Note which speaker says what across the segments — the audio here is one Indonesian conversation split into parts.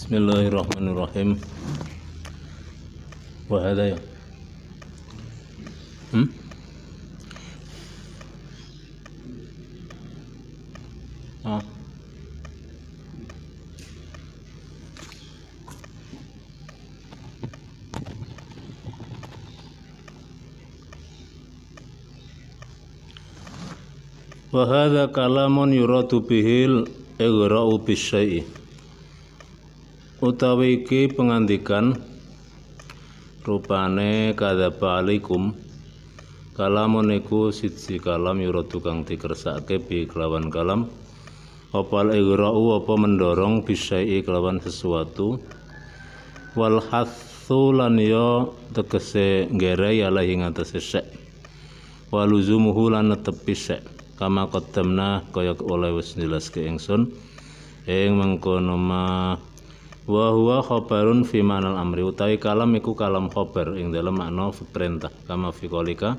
Speaker 1: Bismillahirrahmanirrahim. Wahada ya. Ah. Wahada kalamun yuradu bihil igra'u bisyai'i. Utawi iki pengandikan rupane kadzaba alaikum. Kalamun iku siji kalam yuradu kang dikersake bi kelawan kalam opal igra'u apa mendorong bisyai'i kelawan sesuatu wal hatsu lan ya tegese ngerei alaihi ngatasé syek waluzumuhu lan netepi syek kama qaddamna kaya oleh wis njelaske ingsun ing mengkono ma wa huwa khabarun fi ma'nal amri utawi kalam iku kalam khabar ing dalam makna perintah kama fi qalika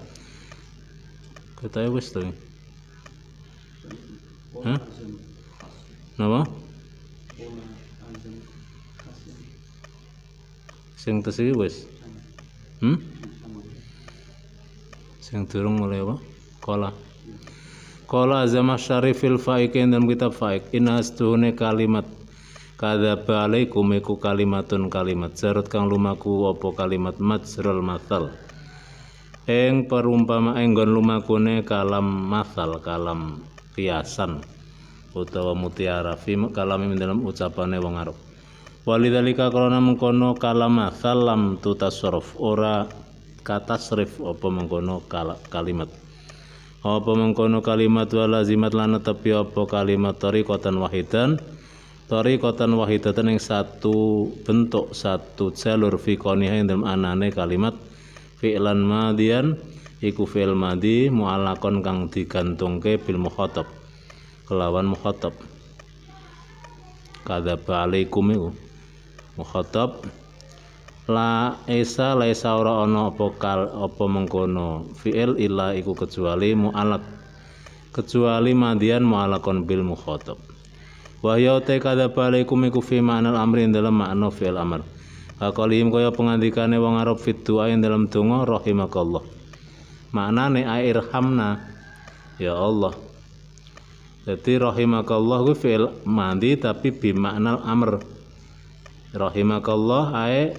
Speaker 1: ketae wis to napa sing tes iki wis sing durung mulai apa qala azama syarifil faiqin dalam kitab faik inastune kalimat kadzaba alaikum iku kalimatun kalimat jarut kang lumaku apa kalimat majrul matsal ing perumpama enggon lumakune kalam matsal kalam kiasan utawa mutiara fi kalam dalam ucapane wong Arab walidzalika karena mengkono kalam matsal lam tutasarruf ora katasrif apa mengkono kalimat apa mengkono kalimat walazimat lan tepi apa kalimat tariqatan wahidatan yang satu bentuk satu jalur fi qoniha ing dalem anane kalimat fi'lan madian iku fi'il madi mu'allaqon kang digantungke bil mukhatab kelawan mukhatab kadzaba alaikum iku mukhatab laisa ora ana apa mengkono fi'il illa iku kecuali mu'allaq kecuali madian mu'allaqon bil mukhatab wa ya ta kadzaba alaikum iku fi ma'nal amri dalam makna fi'il amr aqalim kaya pengandikane wong Arab fit du'a dalam donga rahimakallah maknane airhamna ya Allah jadi rahimakallah ku fi'il madi tapi bi ma'nal amr rahimakallah ae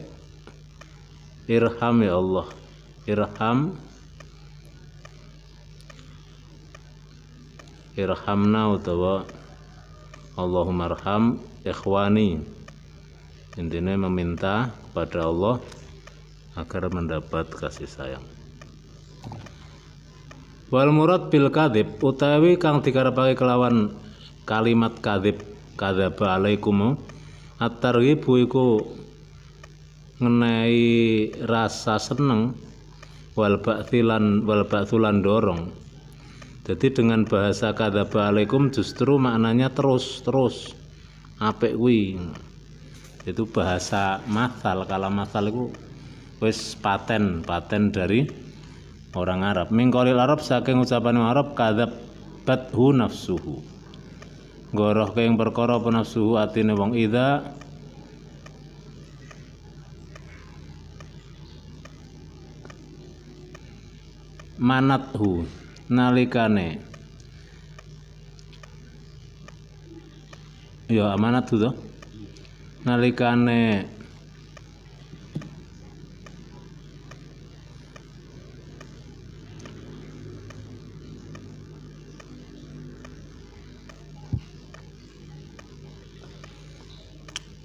Speaker 1: irham ya Allah irhamna utawa Allahumma arham ikhwani intinya meminta kepada Allah agar mendapat kasih sayang wal murad bil kadzib utawi kang dikarepake kelawan kalimat kadzib kadzaba alaikum at-targhib iku ngenai rasa seneng wal ba'thulan dorong. Jadi dengan bahasa kadzaba alaikum justru maknanya terus apik kuwi. Itu bahasa matsal. Kalau matsal itu wis paten dari orang Arab. Mingkolil Arab saking ucapan Arab kadzabathu nafsuhu. Goroh keng perkara apa nafsuhu atine wong idza manathu nalikane ya amanathu to nalikane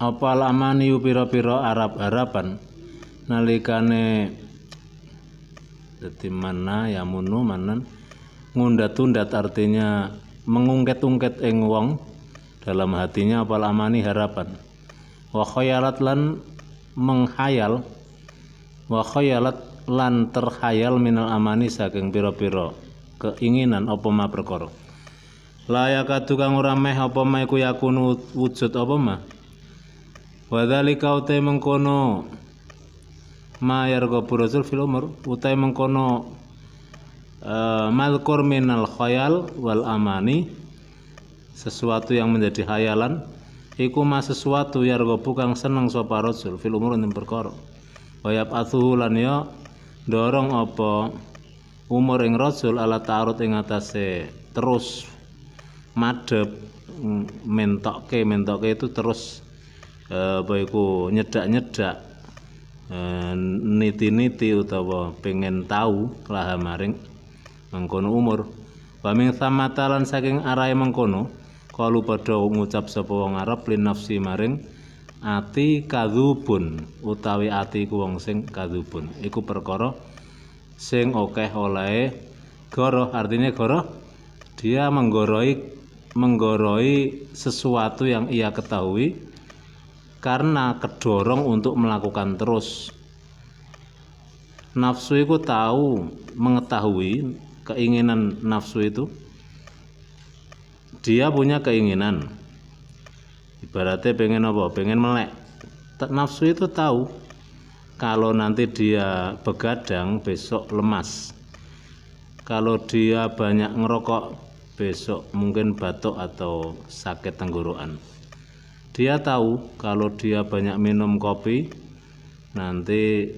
Speaker 1: apal amani pira-pira Arab-araban nalikane dadi mana ya munu manan ngundat-undat artinya mengungket-ungket ing wong dalam hatinya apal amani harapan wa khayalat lan menghayal wa khayalat lan terhayal minal amani saking pira-pira keinginan apa ma perkara layakatu kang ora meh apa ma iku yakunu wujud apa ma wa dzalika uta mengkono mayar goburozul fil umur utai mengkono malkur minal khayal wal amani sesuatu yang menjadi hayalan iku ma sesuatu yarghabu kang seneng sapa rasul fil umur ing perkara wa yab'atsuhu lan ya dorong apa umur ing rasul ala ta'arud ing atase terus madhep mentoke itu terus apa iku nyedak niti utawa pengen tahu laha maring mengkono umur wa ming samatalan saking arahe mengkono kalu padha ngucap sapa wong Arab lin nafsi maring ati kadzubun utawi ati ku wong sing kadzubun iku perkara sing akeh oleh goroh, artinya goroh dia menggoroi sesuatu yang ia ketahui karena kedorong untuk melakukan terus. Nafsu itu tahu mengetahui keinginan nafsu itu, dia punya keinginan ibaratnya pengen apa? Pengen melek. Nafsu itu tahu kalau nanti dia begadang besok lemas, kalau dia banyak ngerokok besok mungkin batuk atau sakit tenggorokan. Dia tahu kalau dia banyak minum kopi nanti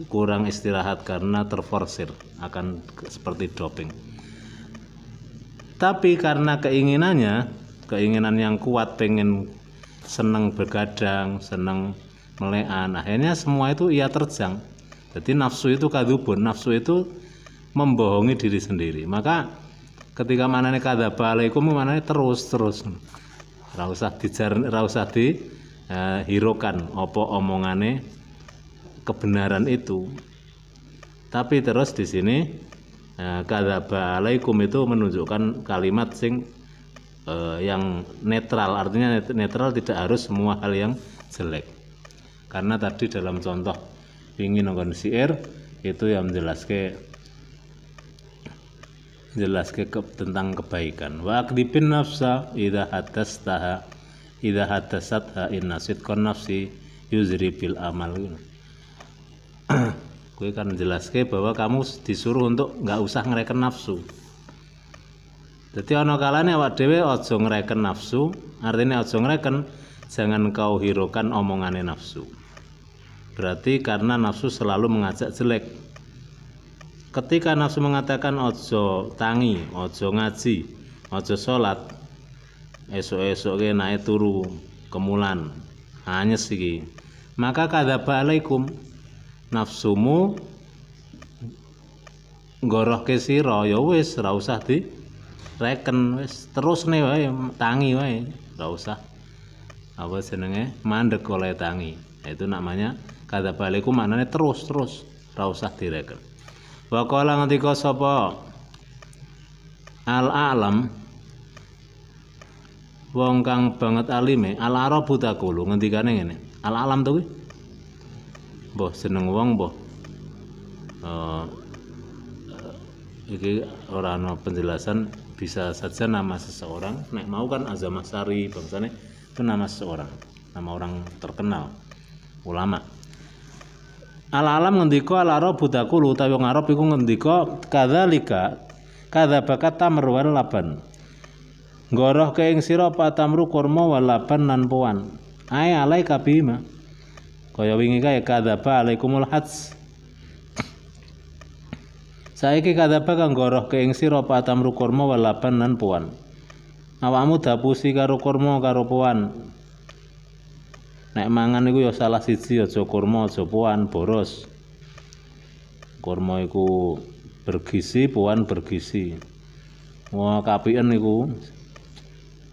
Speaker 1: kurang istirahat karena terforsir akan seperti doping. Tapi karena keinginan yang kuat, pengen seneng begadang, seneng melekan, akhirnya semua itu ia terjang. Jadi nafsu itu kadzubun, nafsu itu membohongi diri sendiri. Maka ketika manane kadzaba alaikum manane terus ora usah dihiraukan apa omongane kebenaran itu. Tapi terus di sini kadzaba alaikum itu menunjukkan kalimat sing yang netral, artinya netral, tidak harus semua hal yang jelek. Karena tadi dalam contoh ingin nonggon syair itu yang menjelaskan tentang kebaikan. Wa aqdibin nafsa idza hadatsatha inna sidqan nafsi yuzri bil amal. Gue kan jelaskan bahwa kamu disuruh untuk nggak usah ngereken nafsu. Jadi ana kalane awak dhewe aja ngreken nafsu, artinya aja ngreken, jangan kau hiraukan omongane nafsu. Berarti karena nafsu selalu mengajak jelek. Ketika nafsu mengatakan ojo tangi, ojo ngaji, ojo sholat, esok-esok ke naik turu kemulan, anyes iki. Maka kadzaba alaikum, nafsumu ngorohke sira ya wis ora usah direken, wis terus ne wae tangi wae, ora usah apa jenenge mandek oleh tangi. Itu namanya kadzaba alaikum, maknane terus ora usah direken. Wa qala ngendika sapa al-alam wong kang banget alime, al-arabu taqulu, ngendikane ngene. Al-alam to kuwi mbah jeneng wong mbah iki ora ana penjelasan, bisa saja nama seseorang. Nek mau kan Azamah Sari bangsane itu nama seseorang, nama orang terkenal ulama. Al-alam ngendika al-arabu taqulu, utawi wong Arab iku ngendika kadzalika kadzabaka tamr wal laban. Ngoroh ke ing sira apa tamru kurma wal laban lan puan. Ae alaika bima. Kaya wingi kae kadzaba alaikumul hats. Saiki kadzaba kang ngoroh ke ing sira apa tamru kurma wal laban lan puan. Awakmu dapusi karo kurma karo puan. Nek mangan iku ya salah siji, aja kurma aja puan boros. Kurma iku bergizi, puan bergizi. Wah kapiken iku.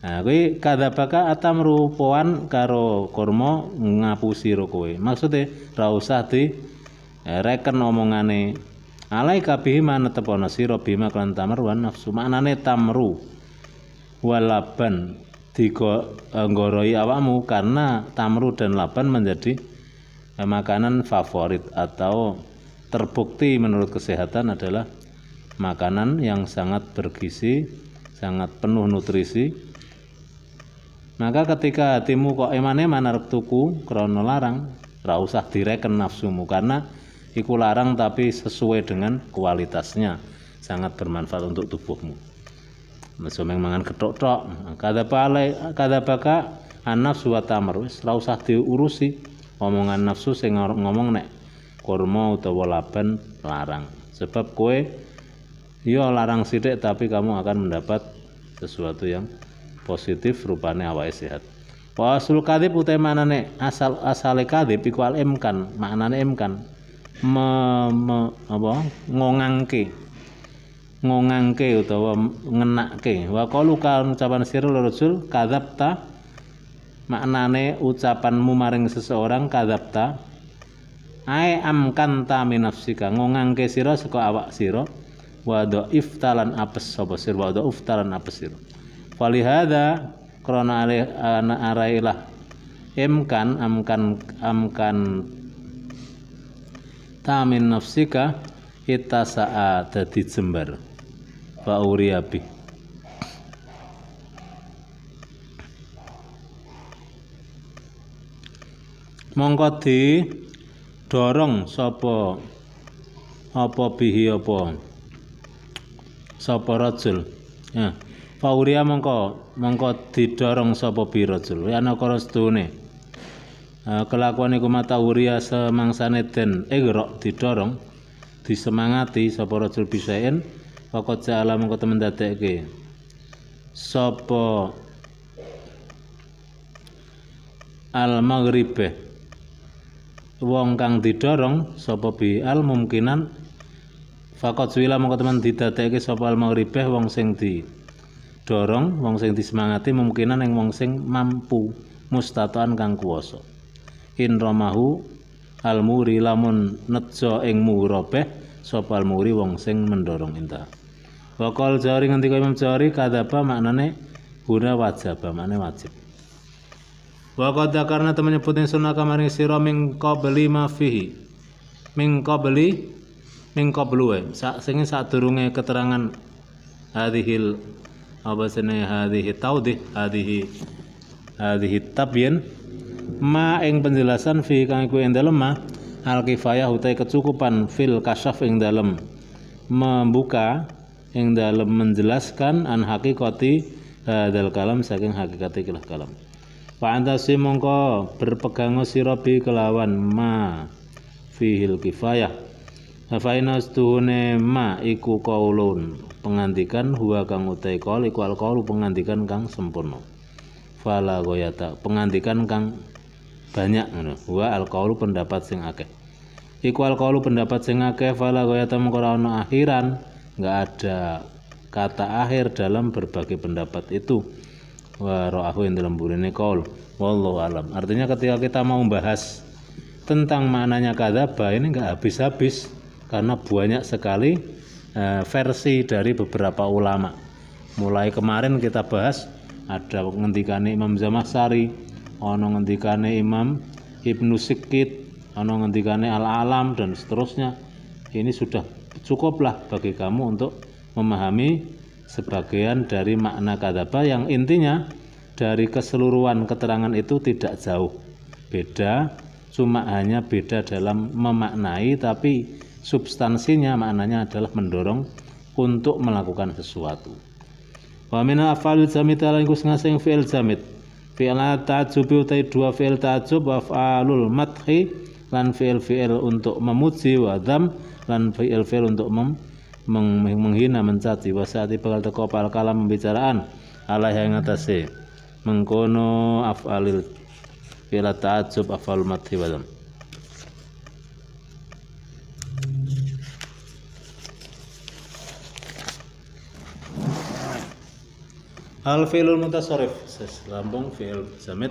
Speaker 1: Nah kuwi kadzabaka atamru puan karo kurma ngapusi ro kowe. Maksude ra usah reken omongane. Alaika bihima netepana sira bima kan tamru wan nafsu. Maknane tamru walaban digoroi awakmu karena tamru dan laban menjadi makanan favorit atau terbukti menurut kesehatan adalah makanan yang sangat bergizi, sangat penuh nutrisi. Maka ketika hatimu kok eman-eman arep tuku krana larang, ora usah direken nafsumu karena iku larang tapi sesuai dengan kualitasnya, sangat bermanfaat untuk tubuhmu. Mesumeng mangan kethok tok. Kadzabaka an-nafsu wa tamar, wis ora usah diurusi omongan nafsu sing ngomong nek kurma utawa laban larang. Sebab kowe ya larang sithik tapi kamu akan mendapat sesuatu yang positif rupane awake sehat. Wa asul kadzib uta manane asale kadzib iku al imkan, maknane imkan ngongangke utawa ngenake. Wa qalu kan ucapan sira rasul kadzabta, maknane ucapanmu maring seseorang kadzabta ae amkanta min nafsika, ngongangke sira saka awak sira, wa dhaiftalan apes sapa sira, wa dhaiftalan apes sira. Falihada krana arailah amkan tamin nafsika ita saat dadi jembar fa uriyabi. Mongko di dorong sapa bihi apa sapa rajul ya fauria mongko didorong sapa bi rajul ana korostune kelakuan iku mata uria semangsane den egrok didorong disemangati sapa rajul bisaen faqad ja'ala mongko temen dadekke sapa al maghribe wong kang didorong sapa bi al mungkinan faqad suwila mongko temen didadekke sapa al maghribe wong sing didorong wong sing disemangati mungkinan ing wong sing mampu mustatan kang kuwasa in ramahu al muri lamun nejo ing murabeh sapa al muri wong sing mendorong inta. Waqal Jari ngendika Imam Jari kadzaba maknane guna wajaba maknane wajib. Wa qad karena temen nyebut ingsun kamaring sira ming qabli ma fihi ming qablu sing sadurunge keterangan hadhil apa sene hadhihi taudih hadhihi tabyin ma ing penjelasan fi kang iku ing dalem ma al kifayah utai kecukupan fil kasyaf ing dalem membuka ing dalem menjelaskan an hakikati hadal kalam saking hakikat ikilah kalam. Fa antasi mongko berpegang sira bi kelawan ma fihil kifayah. Fa inastuhune ma iku qaulun pengantikan huwa kang utai qaul iku al qaulu pengantikan kang sempurna. Fala goyata pengantikan kang banyak ngono. Wa al qaulu pendapat sing akeh. Iku al qaulu pendapat sing akeh fala goyata mongko ora ana akhiran, enggak ada kata akhir dalam berbagai pendapat itu. Wa ra'ahu ing dalam burine qaul. Wallahu alam. Artinya ketika kita mau membahas tentang maknanya kadzaba ini enggak habis-habis karena banyak sekali versi dari beberapa ulama. Mulai kemarin kita bahas ada ngendikane Imam Zamakhsyari, ana ngendikane Imam Ibnu Sikit, ana ngendikane Al-Alam dan seterusnya. Ini sudah cukuplah bagi kamu untuk memahami sebagian dari makna kadzaba yang intinya dari keseluruhan keterangan itu tidak jauh beda, cuma hanya beda dalam memaknai, tapi substansinya maknanya adalah mendorong untuk melakukan sesuatu. Wa min af'alil jamid lan iku sing fi'il jamid. Fi'il ta'jub utai dua fi'il ta'jub wa af'alul madhi lan fi'il untuk memuji wa dzam lan fi'il untuk menghina mencaci. Wa saati bakal teko pal kalam pembicaraan ala yang atase mengkono af'alil fi'il ta'jub af'alul madhi wa dzam. Al fi'lul mutasarrif lambung fi'il jamid.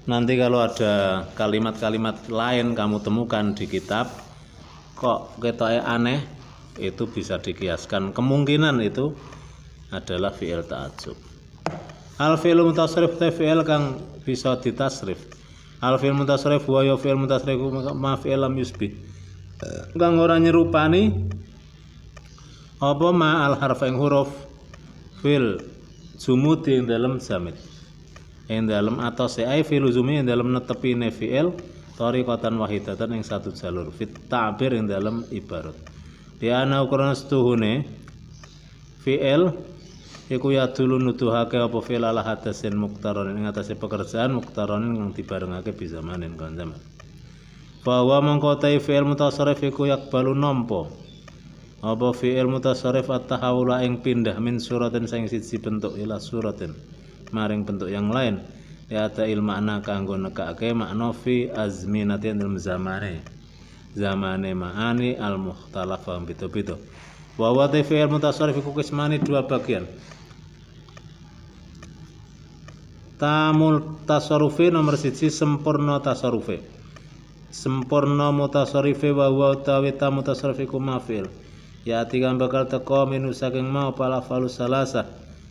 Speaker 1: Nanti kalau ada kalimat-kalimat lain kamu temukan di kitab kok ketoke aneh, itu bisa dikiaskan kemungkinan itu adalah fi'il ta'ajjub. Al fi'lul mutasarrif fi'il kang bisa ditasrif. Al fi'il mutasarrif wa ya fi'il mutasarrif ma fi'il lam yusbih kang ora nyerupani apa ma al harf ing huruf fil jumud ing dalam jamid ing dalam atose ai fil zumi ing dalam netepine fi'il tariqatan wahidatan ing satu jalur fit ta'bir ing dalam ibarat di ana ukuran setuhune fi'il iku ya dulu nuduhake apa fi'il ala hadasin muktaronin ing atase pekerjaan muktaronin kang dibarengake bisa manen kan zaman bahwa mongko ta fi'il mutasarrif iku yakbalu nampa apa fi'il mutasarrif at-tahawula ing pindah min suratin sing siji bentuk ila suratin maring bentuk yang lain ya ta il makna kanggo nekake makna fi azminatin dalam zamane ma'ani al mukhtalaf bito-bito bahwa fi'il mutasarrif iku kismani dua bagian. Tamul tasarrufi nomor 1 sempurna tasarrufi. Sempurna mutasarrifi wa huwa utawi tamu tasarrufiku mafil. Ya tigang bakal teko minu saking mau pala falus salasa.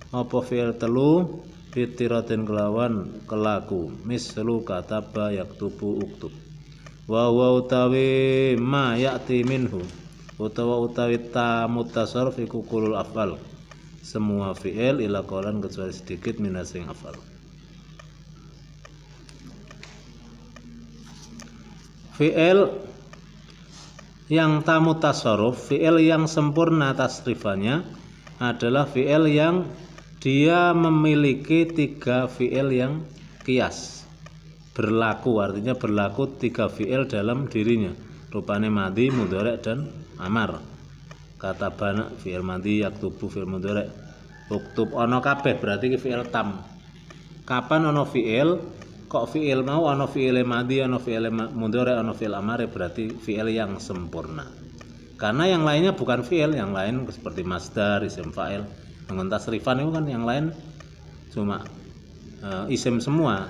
Speaker 1: Apa fi'il telu fitiratin kelawan kelaku. Mislu kataba yaktubu uktub. Wa huwa utawi ma ya'ti minhu. Utawi tamu tasarrufiku kulul afal. Semua fi'il ila qalan kecuali sedikit minasing afal. Fi'il yang tamu tasarruf, fi'il yang sempurna tasrifannya adalah fi'il yang dia memiliki 3 fi'il yang qiyas berlaku, artinya berlaku 3 fi'il dalam dirinya, rupanya madhi, mudhari' dan amar. Kata bana fi'il madhi, yaktubu fi'il mudhari', uktub ono kabeh berarti fi'il tam. Kapan ono fi'il kok fi'il mau ana fi'il madhi, ana fi'il mudhari', ana fi'il amare berarti fi'il yang sempurna. Karena yang lainnya bukan fi'il, yang lain seperti masdar, isim fa'il, dengan tasrifan itu kan yang lain cuma isim semua.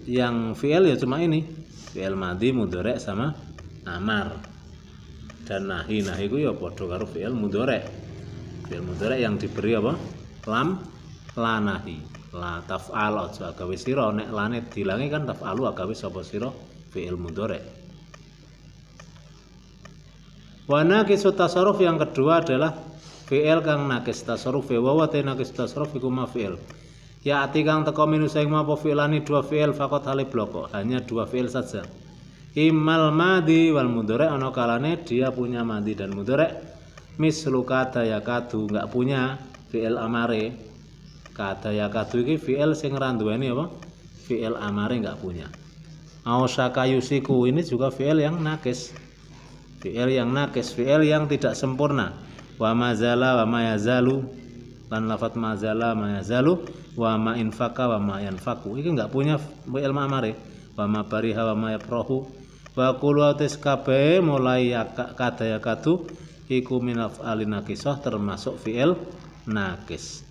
Speaker 1: Yang fi'il ya cuma ini, fi'il madhi, mudhari' sama amar. Dan nahi ku ya padha karo fi'il mudhari'. Fi'il mudhari' yang diberi apa? Lam la nahi. La taf'al aja agawe sira nek lane dilangi kan taf'alu agawe sapa sira fi'il mudhari'. Wa naqisu tasarruf yang kedua adalah fi'il kang naqis tasarruf wa wa naqis tasarruf iku maf'il. Ya ati kang teka minu sing apa fi'lani 2 fi'il faqat halib bloko, hanya 2 fi'il saja. Imal madhi wal mudhari' ana kalane dia punya madhi dan mudhari'. Mislu kata yakadu enggak punya fi'il amare. Kata yakadu iki fi'il sing ora nduweni apa? Fi'il amare enggak punya. Ausaka yusiku ini juga fi'il yang nakis. Fi'il yang nakis, fi'il yang tidak sempurna. Wa mazala wa ma yazalu. Lan lafat mazala ma yazalu wa ma infaka wa ma yanfaku. Iki enggak punya fi'il amare. Wa ma bariha wa ma yaprahu. Wa qulu atis kabeh mulai kata yakadu iku min af'alin nakisah termasuk fi'il nakis.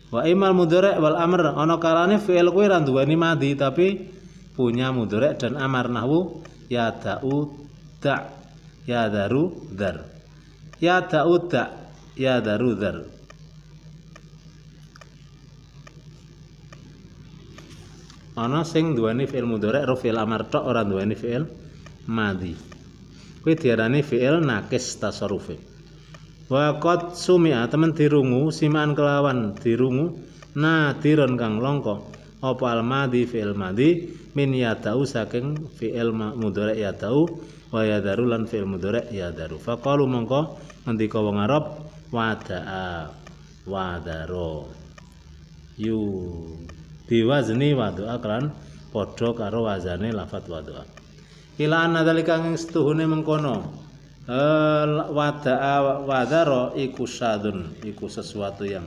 Speaker 1: Wa imal mudhari' wal amr ana kalane fi'il kuwi ra nduweni madhi tapi punya mudhari' dan amar nahwu ya da'u da' ya daru dar. Ya da'u da' ya daru dar. Ana sing nduweni fi'il mudhari' ro fi'il amar tok ora nduweni fi'il madhi. Kuwi diarani fi'il nakis tasarrufi. Wa qad sumi'a temen dirungu simaan kelawan dirungu nadiron kang langka apa al madhi fi'il madhi min yadau saking fi'il mudhari' yadau wa yadaru lan fi'il mudhari' yadaru. Faqalu mongko ngendika wong Arab wada'a wadaro yu biwazni wadu'a kan padha karo wazane lafat wadu'a. Ila anna dzalika ing setuhune mengkono wada'a wadaro iku sadun iku sesuatu yang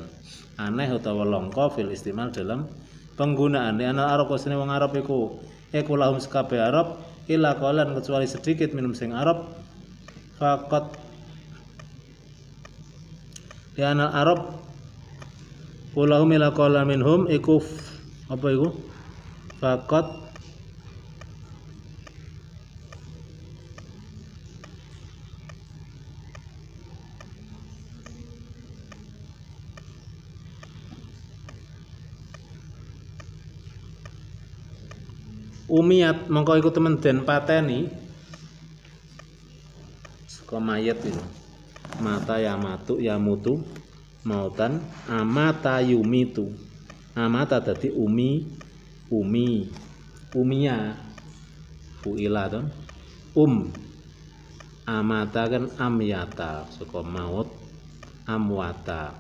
Speaker 1: aneh utawa langka fil istimal dalam penggunaan. Ana Arab kosene wong Arab iku lahum sekabe Arab ila qalan kecuali sedikit minum sing Arab faqat ya ana Arab lahum ila qalan minhum iku apa iku faqat umiyat mongko iku temen den pateni saka mayit itu mata ya matu ya mutu mautan amata yumitu amata dadi umia fuila ton amata kan amyata saka maut amwata.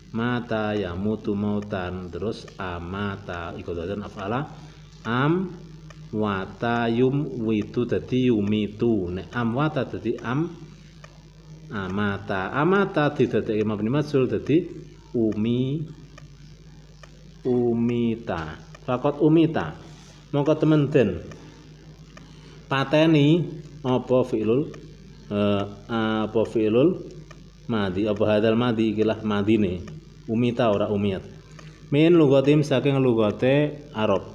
Speaker 1: Mata yamutu mautan, terus amata iqadatan afala amwata yumwitu dadi yumitu. Nek amwata dadi amata. Amata didadekake mabni majhul dadi umita. Fakot umita. Mongko temen den pateni apa fi'lul madi, apa hadal madi ikilah madine. Umita ora umiyat. Min lugatim saking lugate Arab.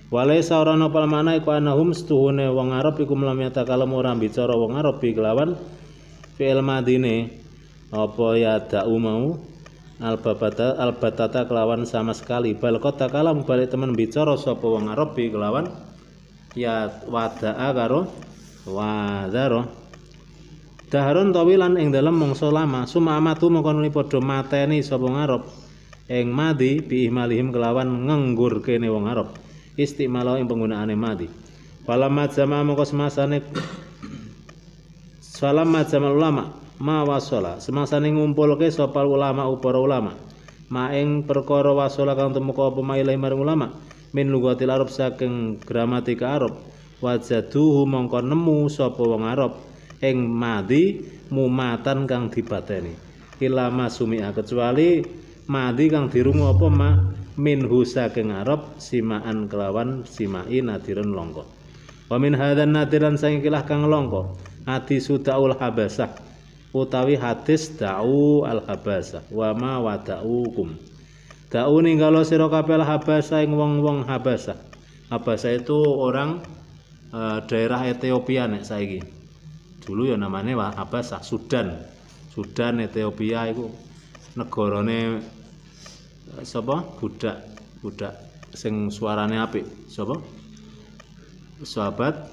Speaker 1: Walaysa ora ana palmana iku anahum setuhune wong Arab iku mlamiyata kalam ora bicara wong Arab kelawan fi'il madine apa ya da'u mau albatata kelawan sama sekali. Bal kota kalam balik temen bicara sapa wong Arab kelawan ya wada'a karo wadaro daharun tawilan ing dalem mangsa lama. Suma amatu mongko nuli padha mateni sapa wong Arab ing madi bi ihmalihim kelawan ngenggur kene wong Arab istimalau ing penggunaane madi. Falamma jama mongko semasane ulama ma wasala semasane ngumpulke sapa ulama para ulama ma ing perkara wasala kang tumeka apa mailai marang ulama min lugatil Arab saking gramatika Arab wajaduhu mongko nemu sapa wong Arab ing madi mumatan kang dipateni ilama sumia kecuali madi kang dirungu apa minhu saking Arab simaan kelawan simai nadiren longko. Wa min hadzan nadiran saking kilah kang longko hadis daul habasah utawi hadis da'u al habasah wa ma wada'ukum. Da'u ninggalo sira kabeh al habasah ing wong-wong Habasah. Habasah itu orang daerah Ethiopia nek saiki. Dulu ya namanya Habasah, Sudan, Ethiopia itu negarane sapa? Budak sing suarane apik. Sapa? Sahabat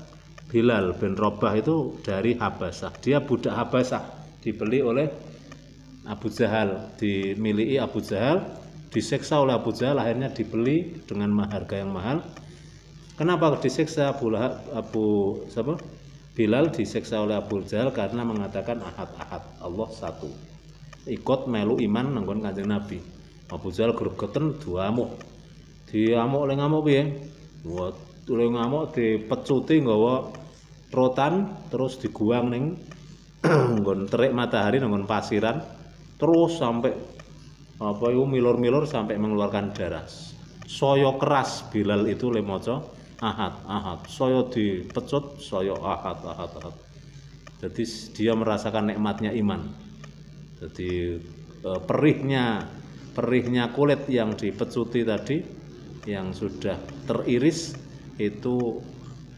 Speaker 1: Bilal bin Rabah itu dari Habasah. Dia budak Habasah, dibeli oleh Abu Jahal, dimiliki Abu Jahal, disiksa oleh Abu Jahal, akhirnya dibeli dengan harga yang mahal. Kenapa disiksa Bilal disiksa oleh Abu Jahal karena mengatakan ahad Allah satu. Ikut melu iman nanggon Kanjeng Nabi. Abu Jahal gregeten diamuk oleh ngamuk piye? Oleh ngamuk dipecuti nggawa rotan terus diguang ning nggon terik matahari nanggon pasiran terus sampai milur-milur sampai mengeluarkan darah. Saya keras Bilal itu le maca ahad. Saya dipecut, saya ahad. Jadi dia merasakan nikmatnya iman. Jadi perihnya kulit yang dipecuti tadi yang sudah teriris itu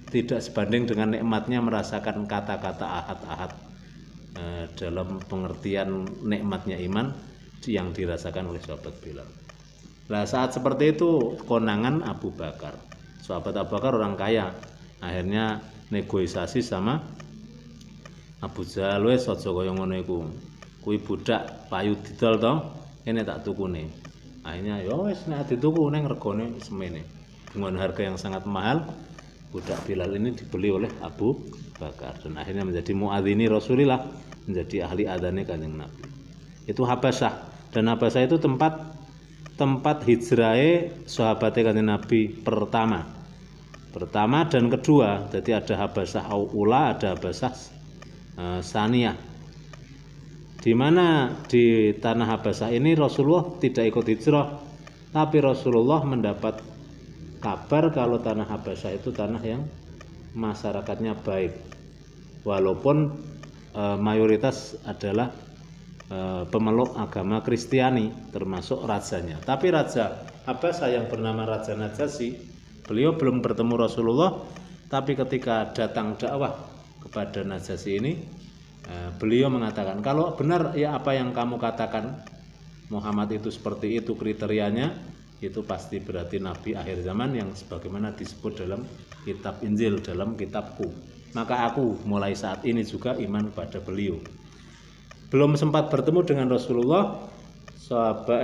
Speaker 1: tidak sebanding dengan nikmatnya merasakan kata-kata ahad dalam pengertian nikmatnya iman yang dirasakan oleh sahabat Bilal. Nah saat seperti itu konangan Abu Bakar. Sahabat Abu Bakar orang kaya, akhirnya negosiasi sama Abu Jahal, wis aja kaya ngono iku. Kuwi budak payu didol to, kene tak tukune. Akhirnya ya wis nek dituku ning regane semene. Dengan harga yang sangat mahal, budak Bilal ini dibeli oleh Abu Bakar dan akhirnya menjadi muadzini Rasulillah, menjadi ahli adzane Kanjeng Nabi. Itu Habasah, dan Habasah itu tempat hijrahe sahabatnya Kanjeng Nabi pertama dan kedua. Jadi ada Habasah Ula, ada Habasah Saniyah. Di mana di tanah Habasah ini Rasulullah tidak ikut hijrah, tapi Rasulullah mendapat kabar kalau tanah Habasah itu tanah yang masyarakatnya baik, walaupun mayoritas adalah pemeluk agama Kristiani termasuk rajanya. Tapi raja Habasah yang bernama Raja Najasyi, beliau belum bertemu Rasulullah, tapi ketika datang dakwah kepada Najasyi ini, beliau mengatakan kalau benar ya apa yang kamu katakan Muhammad itu seperti itu kriterianya, itu pasti berarti Nabi akhir zaman yang sebagaimana disebut dalam kitab Injil, dalam kitabku. Maka aku mulai saat ini juga iman pada beliau. Belum sempat bertemu dengan Rasulullah,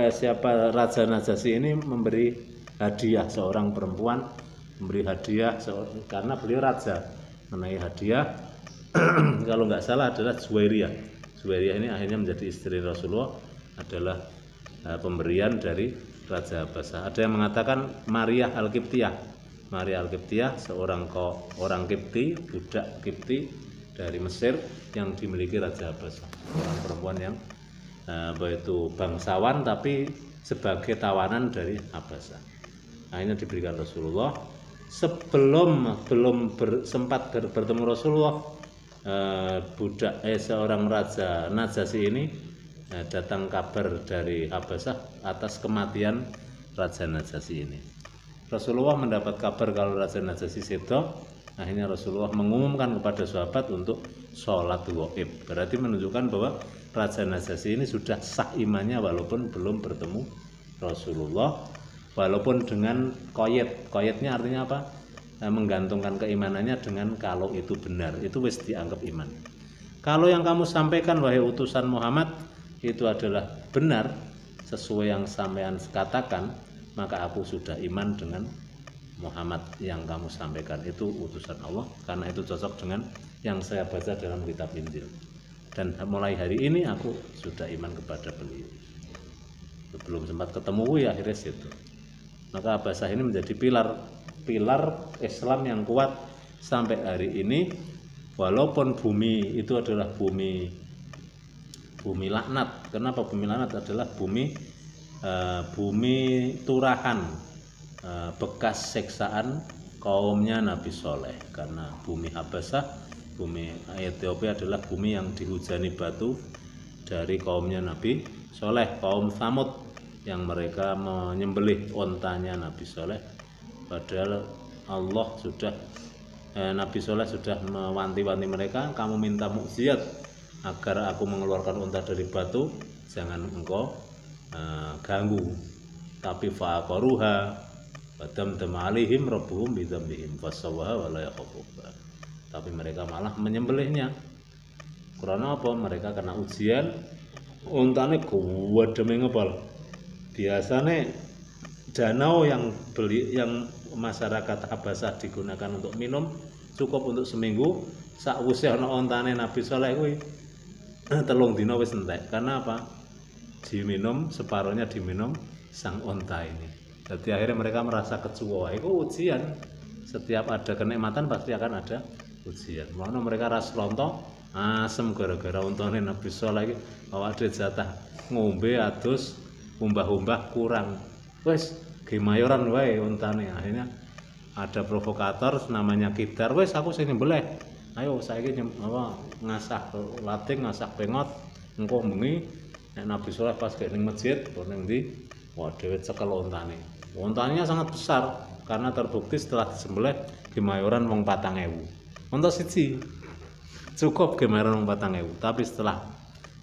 Speaker 1: siapa Raja Najasyi ini memberi hadiah seorang perempuan, memberi hadiah karena beliau raja, mengenai hadiah kalau nggak salah adalah Juwairiyah. Juwairiyah ini akhirnya menjadi istri Rasulullah, adalah pemberian dari Raja Habasyah. Ada yang mengatakan Maria Al-Qibtiyah. Maria Al-Qibtiyah seorang orang Qibti, budak Qibti dari Mesir yang dimiliki Raja Habasyah. Orang perempuan yang yaitu bangsawan tapi sebagai tawanan dari Habasyah. Akhirnya diberikan Rasulullah. Sebelum sempat bertemu Rasulullah, seorang Raja Najasyi ini datang kabar dari Habasyah atas kematian Raja Najasyi ini. Rasulullah mendapat kabar kalau Raja Najasyi sedo. Akhirnya Rasulullah mengumumkan kepada sahabat untuk sholat ghaib. Berarti menunjukkan bahwa Raja Najasyi ini sudah sah imannya walaupun belum bertemu Rasulullah, walaupun dengan koyetnya artinya apa? Menggantungkan keimanannya dengan kalau itu benar, itu wis dianggap iman. Kalau yang kamu sampaikan wahai utusan Muhammad itu adalah benar sesuai yang sampean katakan, maka aku sudah iman dengan Muhammad yang kamu sampaikan itu utusan Allah, karena itu cocok dengan yang saya baca dalam kitab Injil. Dan mulai hari ini aku sudah iman kepada beliau. Belum sempat ketemu ya akhirnya situ. Maka Habasyah ini menjadi pilar Islam yang kuat sampai hari ini, walaupun bumi itu adalah bumi laknat. Kenapa bumi laknat? Adalah bumi turahan, bekas siksaan kaumnya Nabi Soleh. Karena bumi Habasyah, bumi Ethiopia adalah bumi yang dihujani batu dari kaumnya Nabi Soleh, kaum Tsamud, yang mereka menyembelih ontanya Nabi Soleh. Padahal Allah sudah Nabi Soleh sudah mewanti-wanti mereka, kamu minta mukjizat agar aku mengeluarkan unta dari batu, jangan engkau ganggu. Tapi fa'aqaruha wadamdam alaihim rabbuhum bidzambihim fasawwaha wa la yakhafu. Tapi mereka malah menyembelihnya. Karena apa? Mereka kena ujian, untane gede ngepal. Biasanya danau yang masyarakat Habasyah digunakan untuk minum cukup untuk seminggu. Sakwise ana ontane Nabi Soleh kuwi 3 dina wis entek. Karena apa? Diminum, separuhnya diminum sang onta ini. Jadi akhirnya mereka merasa kecuwa. Itu ujian. Setiap ada kenikmatan pasti akan ada ujian. Mulane mereka ras lontong asem gara-gara ontane Nabi Soleh iki awake jatah ngombe adus umbah-umbah kurang. Wes gemayoran wae ontane. Akhirnya ada provokator namanya Kidar, wes aku sing nyembelih. Ayo saiki ngasah lating, ngasah pengot. Engko bengi nek Nabi Soleh pas ke ning masjid ning ndi, wah dhewe cekel ontane. Ontanya sangat besar karena terbukti setelah disembelih gemayoran wong 4.000. Onta siji cukup gemayoran wong 4.000. Tapi setelah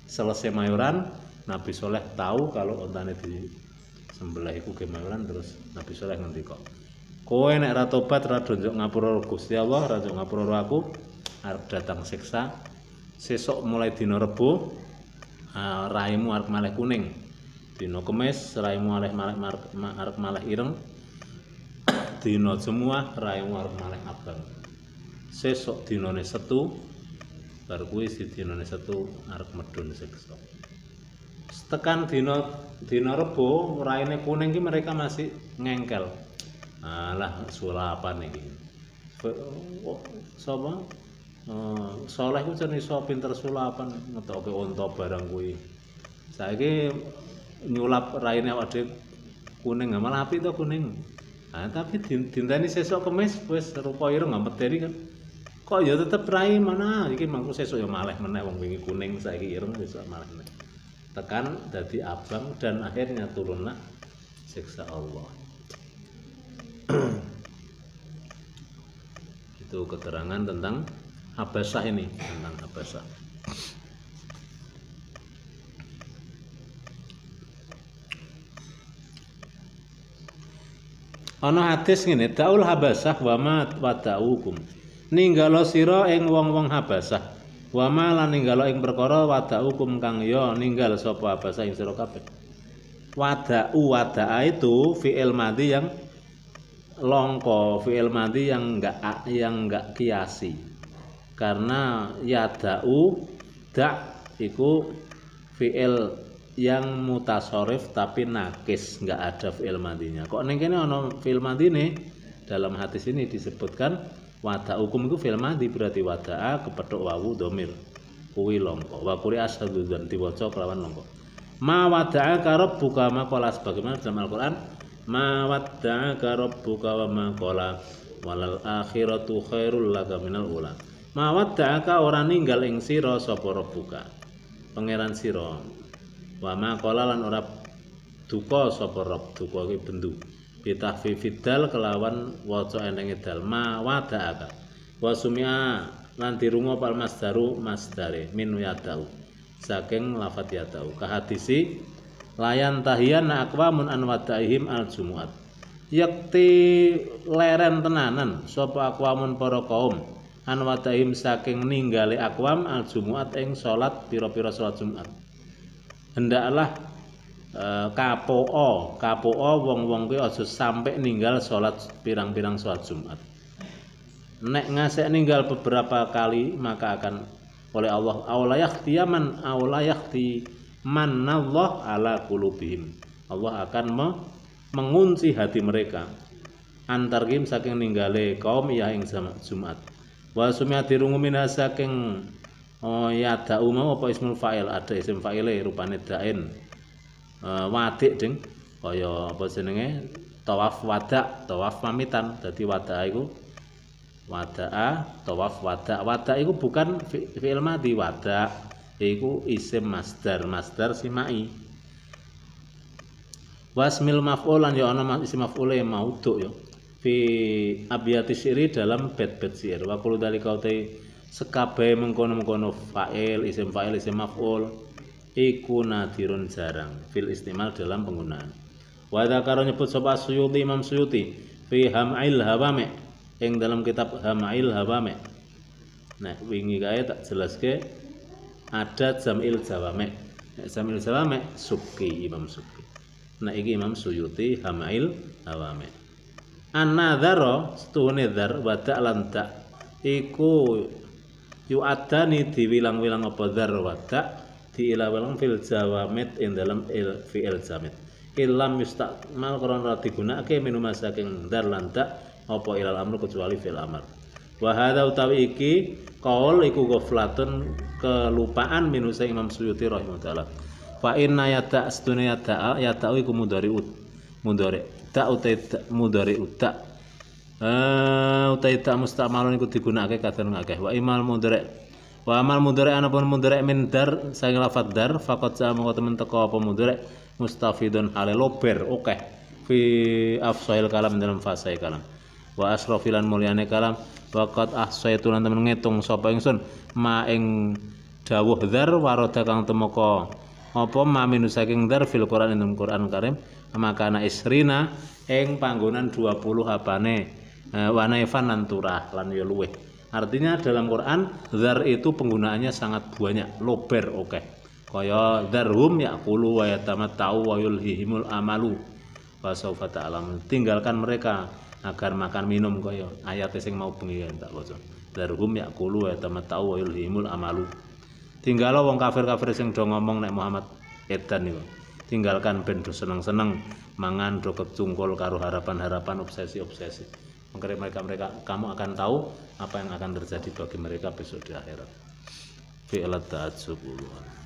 Speaker 1: selesai mayoran, Nabi Soleh tahu kalau ontane disembelih iku gemayoran, terus Nabi Soleh ngendika, kowe nek ra tobat ra ndonjok ngapura Gusti Allah, ra ndonjok ngapura aku, arep datang siksa. Sesuk mulai dina Rebo, raimu arep malih kuning. Dina Kemis raimu arep malih ireng. Dina Jumat raimu arep malih abang. Sesuk dinane Setu, bar kuwi si dinane Setu arep medhun siksa. Tekan dina Rebo raine kuning ki mereka masih ngengkel. Alah sulapan iki. Sapa? Soleh ku jan iso pinter sulapan ngetoke unta barang kuwi. Saiki nyulap raine awak dhewe kuning, malah apik to kuning. Tapi dinteni sesuk Kemis wis rupa ireng medeni kan. Kok ya tetep rai mana iki mangko sesuk ya malih meneh wong wingi kuning saiki ireng wis malih meneh. Tekan dadi abang dan akhirnya turunlah siksa Allah. Itu keterangan tentang Habasyah ini, tentang Habasyah. Ana hadis ngene, Daul Habasyah wa ma wada'ukum. Ninggalo sira ing wong-wong Habasyah. Wa ma lan ninggalo ing perkara wada'ukum kang ya ninggal sapa Habasyah ing sira kabeh. Wada'a itu fi'il madhi yang longko, fi'il madhi yang enggak kiasi. Karena yada'u iku fi'il yang mutasarrif tapi nakis, nggak ada fi'il madinya. Kok ning kene ana fi'il madine? Dalam hadis ini disebutkan wada'ukum itu fi'il madi, berarti wada'a kepethuk wawu dhamir kuwi longko. Wa quri asyhadu diwaca kelawan longko. Ma wada'aka rabbuka ma qala, sebagaimana dalam Al-Qur'an ma wadda'aka rabbuka wa ma qala walal akhiratu khairul laka minal ula. Ma wadda'aka ora ninggal ing sira sapa rabbuka, pangeran sira. Wa ma qala lan ora duka sapa rabb, duka iki bendu. Bitahfifid dal kelawan waca enenge dal. Ma wadda'aka. Wa sumia lan dirungo pal masdaru masdare min yadau saking lafat yadau. Kahadisi layan tahiyan aqwamun an wadaihim al jumuat. Yakti leren tenanan sapa aqwamun para kaum an wadaihim saking ninggale aqwam al jumuat ing salat pira-pira salat Jumat. Hendaklah kapoa wong-wong kuwi aja sampai ninggal salat pirang-pirang salat Jumat. Nek ngasek ninggal beberapa kali maka akan oleh Allah aulayahti manallah ala qulubihim. Allah akan mengunci hati mereka antarkim saking ninggale kaum ya ing Jumat. Wa sumia dirungu minha saking ya da'u mau apa ismul fa'il, ada isim fa'ile rupane da'in wadik ding kaya apa jenenge tawaf wada', tawaf pamitan. Dadi wada'a iku wada'a, tawaf wada' iku bukan fi'il madhi, wada' iku isim masdar simai. Wasmil maf'ulan ya ana isim maf'ule maudhu ya fi abyati syi'ri dalam bait-bait syair. Wa kullu dzalika sekabehe mengkono-mengkono fa'il, isim maf'ul iku nadirun jarang fil istimal dalam penggunaan. Wa dzakara nyebut sapa Suyuti, Imam Suyuti fi Ham'il Hawami ing dalam kitab Ham'il Hawami. Nah, wingi kae tak jelaske ada Jam'il Jawami. Jam'il Jawami Subki, Imam Subki. Nah, iki Imam Suyuti Ham'il Hawami. An-nadzara setuhune dzar wada' lan ta iku yu'adani diwilang-wilang apa dzar wada' diilang-ilang fil jawamid ing dalam fi'il jamid. Ilam yustaqmal krana digunakake minum saking dzar lan ta apa ilal amru kecuali fil amr. Wa hadza utawi iki qaul iku ghaflatun kelupaan minus Imam Suyuti rahimahullah. Fa inna yata astunya yata iku mudhari ta utai mudhari uta utai ta mustamalun iku digunakake kadang akeh. Wa imal mudhari wa amal mudhari anapun mudhari min dar saking lafadz dar faqat sa mengko temen teko apa mudhari mustafidun hale lober akeh fi afsail kalam dalam fasai kalam. Wa asrafilan mulyane kalam waqat ahsaitu lan temen ngitung sapa ingsun ma ing dawuh dzar warada kang temeka apa ma minu saking dzar fil Quran ing Quran Karim makana isrina ing panggonan 20 apane wa naifan lan turah lan ya luweh. Artinya dalam Quran dzar itu penggunaannya sangat banyak, lober oke. Kaya dzarhum yaqulu wa yatamatta'u wa yulhihimul amalu wa sawfa ta'lamun. Tinggalkan mereka agar makan minum kaya ayat sing mau bengi tak waca. Dzarhum yaqulu wa yatamatta'u wa yulhihimul amalu. Tinggalo wong kafir-kafir sing do ngomong nek Muhammad edan niku. Tinggalkan ben do seneng-seneng mangan do kecungkul karo harapan-harapan obsesi-obsesi. Mereka kamu akan tahu apa yang akan terjadi bagi mereka besok di akhirat. Fi'lat ta'atsubullah.